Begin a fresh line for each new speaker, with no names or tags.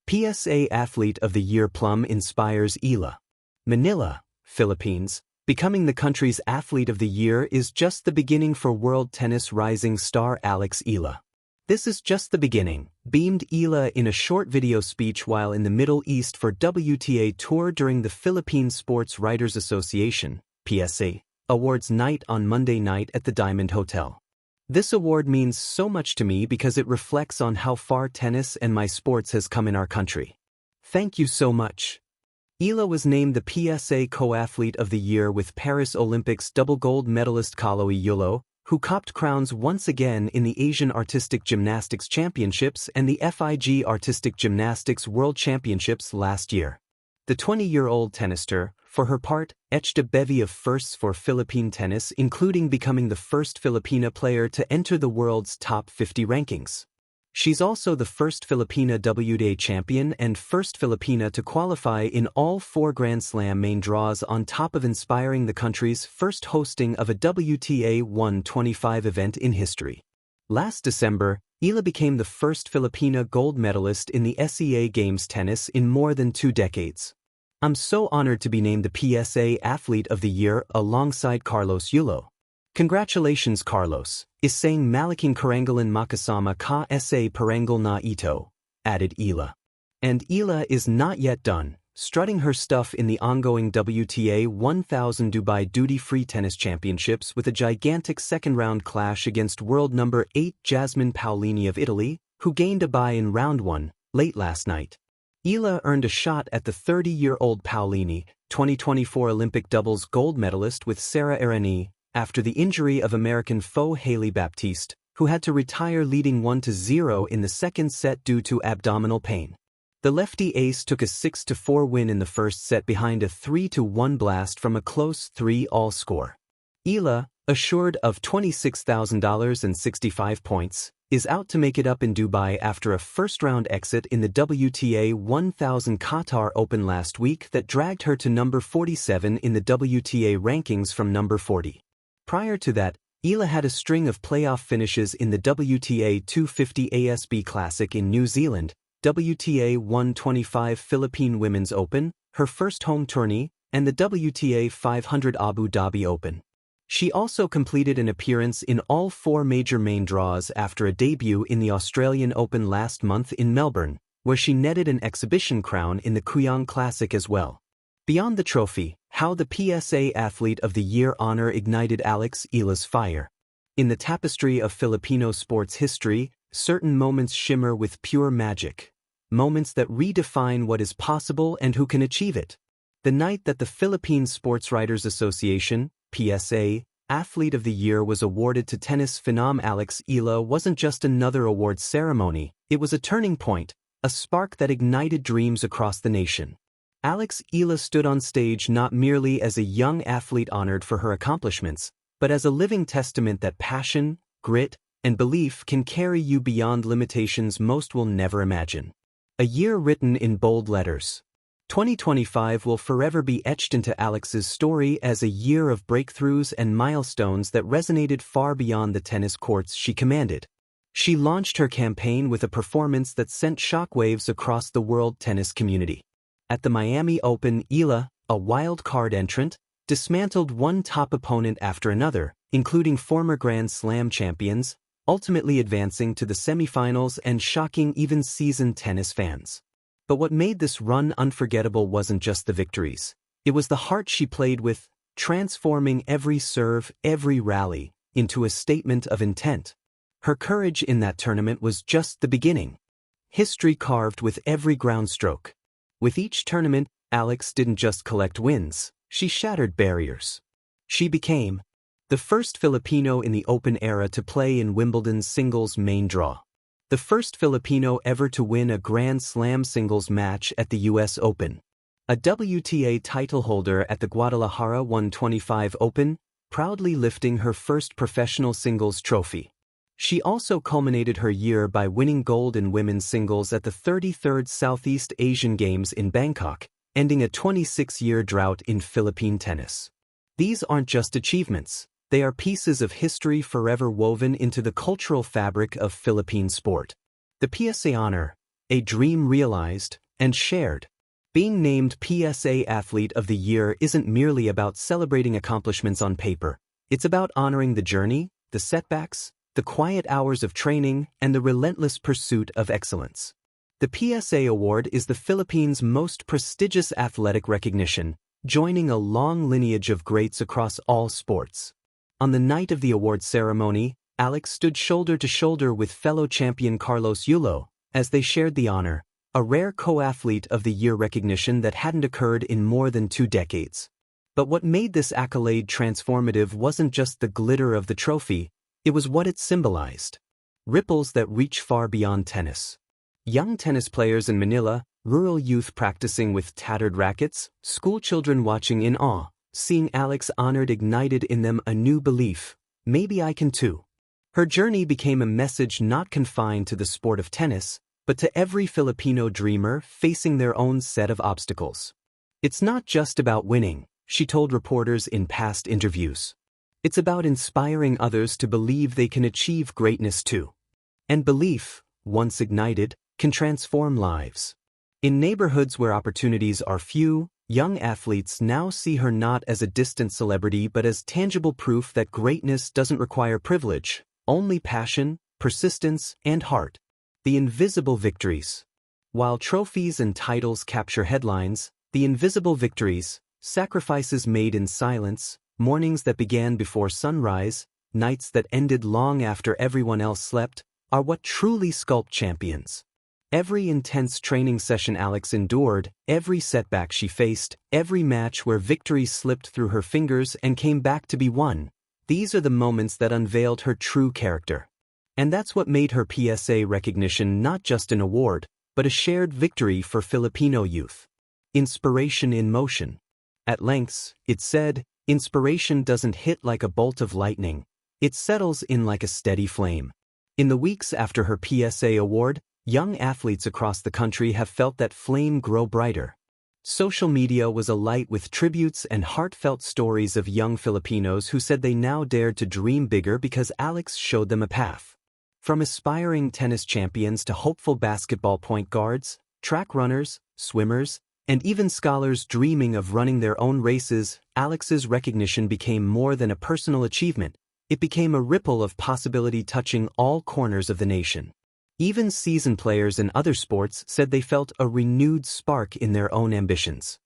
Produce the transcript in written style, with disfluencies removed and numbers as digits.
PSA Athlete of the Year Plum inspires Eala. Manila, Philippines. Becoming the country's Athlete of the Year is just the beginning for world tennis rising star Eala. This is just the beginning, beamed Eala in a short video speech while in the Middle East for WTA Tour during the Philippine Sports Writers Association, PSA, Awards night on Monday night at the Diamond Hotel. This award means so much to me because it reflects on how far tennis and my sports has come in our country. Thank you so much. Eala was named the PSA Co-Athlete of the Year with Paris Olympics double gold medalist Eala, who copped crowns once again in the Asian Artistic Gymnastics Championships and the FIG Artistic Gymnastics World Championships last year. The 20-year-old tennister, for her part, etched a bevy of firsts for Philippine tennis, including becoming the first Filipina player to enter the world's top 50 rankings. She's also the first Filipina WTA champion and first Filipina to qualify in all 4 Grand Slam main draws, on top of inspiring the country's first hosting of a WTA 125 event in history. Last December, Eala became the first Filipina gold medalist in the SEA Games tennis in more than 2 decades. I'm so honored to be named the PSA Athlete of the Year alongside Carlos Yulo. Congratulations, Carlos, is saying malaking karangalan makasama ka sa parangal na ito, added Eala. And Eala is not yet done, strutting her stuff in the ongoing WTA 1000 Dubai Duty-Free Tennis Championships with a gigantic second-round clash against world number 8 Jasmine Paolini of Italy, who gained a bye in round 1, late last night. Eala earned a shot at the 30-year-old Paolini, 2024 Olympic doubles gold medalist with Sarah Errani, after the injury of American foe Hailey Baptiste, who had to retire leading 1-0 in the second set due to abdominal pain. The lefty ace took a 6-4 win in the first set behind a 3-1 blast from a close 3-all score. Eala, assured of $26,000 and 65 points, is out to make it up in Dubai after a first-round exit in the WTA 1000 Qatar Open last week that dragged her to number 47 in the WTA rankings from number 40. Prior to that, Eala had a string of playoff finishes in the WTA 250 ASB Classic in New Zealand, WTA 125 Philippine Women's Open, her first home tourney, and the WTA 500 Abu Dhabi Open. She also completed an appearance in all 4 major main draws after a debut in the Australian Open last month in Melbourne, where she netted an exhibition crown in the Kuyang Classic as well. Beyond the trophy, how the PSA Athlete of the Year honor ignited Eala's fire. In the tapestry of Filipino sports history, certain moments shimmer with pure magic. Moments that redefine what is possible and who can achieve it. The night that the Philippine Sports Writers Association, PSA, Athlete of the Year was awarded to tennis phenom Eala wasn't just another awards ceremony, it was a turning point, a spark that ignited dreams across the nation. Eala stood on stage not merely as a young athlete honored for her accomplishments, but as a living testament that passion, grit, and belief can carry you beyond limitations most will never imagine. A year written in bold letters. 2025 will forever be etched into Eala's story as a year of breakthroughs and milestones that resonated far beyond the tennis courts she commanded. She launched her campaign with a performance that sent shockwaves across the world tennis community. At the Miami Open, Eala, a wild card entrant, dismantled one top opponent after another, including former Grand Slam champions, ultimately advancing to the semifinals and shocking even seasoned tennis fans. But what made this run unforgettable wasn't just the victories. It was the heart she played with, transforming every serve, every rally, into a statement of intent. Her courage in that tournament was just the beginning. History carved with every ground stroke. With each tournament, Eala didn't just collect wins, she shattered barriers. She became the first Filipino in the Open era to play in Wimbledon's singles main draw. The first Filipino ever to win a Grand Slam singles match at the US Open. A WTA title holder at the Guadalajara 125 Open, proudly lifting her first professional singles trophy. She also culminated her year by winning gold in women's singles at the 33rd Southeast Asian Games in Bangkok, ending a 26-year drought in Philippine tennis. These aren't just achievements. They are pieces of history forever woven into the cultural fabric of Philippine sport. The PSA honor, A dream realized and shared. Being named PSA Athlete of the Year isn't merely about celebrating accomplishments on paper. It's about honoring the journey, the setbacks, the quiet hours of training, and the relentless pursuit of excellence. The PSA Award is the Philippines' most prestigious athletic recognition, joining a long lineage of greats across all sports. On the night of the award ceremony, Alex stood shoulder to shoulder with fellow champion Carlos Yulo as they shared the honor, a rare co-athlete of the year recognition that hadn't occurred in more than 2 decades. But what made this accolade transformative wasn't just the glitter of the trophy, it was what it symbolized. Ripples that reach far beyond tennis. Young tennis players in Manila, rural youth practicing with tattered rackets, schoolchildren watching in awe, seeing Alex honored ignited in them a new belief, maybe I can too. Her journey became a message not confined to the sport of tennis, but to every Filipino dreamer facing their own set of obstacles. It's not just about winning, she told reporters in past interviews. It's about inspiring others to believe they can achieve greatness too. And belief, once ignited, can transform lives. In neighborhoods where opportunities are few, young athletes now see her not as a distant celebrity but as tangible proof that greatness doesn't require privilege, only passion, persistence, and heart. The invisible victories. While trophies and titles capture headlines, the invisible victories, sacrifices made in silence, mornings that began before sunrise, nights that ended long after everyone else slept, are what truly sculpt champions. Every intense training session Alex endured, every setback she faced, every match where victory slipped through her fingers and came back to be won, these are the moments that unveiled her true character. And that's what made her PSA recognition not just an award, but a shared victory for Filipino youth. Inspiration in motion. At lengths, it said, inspiration doesn't hit like a bolt of lightning, it settles in like a steady flame. In the weeks after her PSA award, young athletes across the country have felt that flame grow brighter. Social media was alight with tributes and heartfelt stories of young Filipinos who said they now dared to dream bigger because Alex showed them a path. From aspiring tennis champions to hopeful basketball point guards, track runners, swimmers, and even scholars dreaming of running their own races, Alex's recognition became more than a personal achievement. It became a ripple of possibility touching all corners of the nation. Even seasoned players in other sports said they felt a renewed spark in their own ambitions.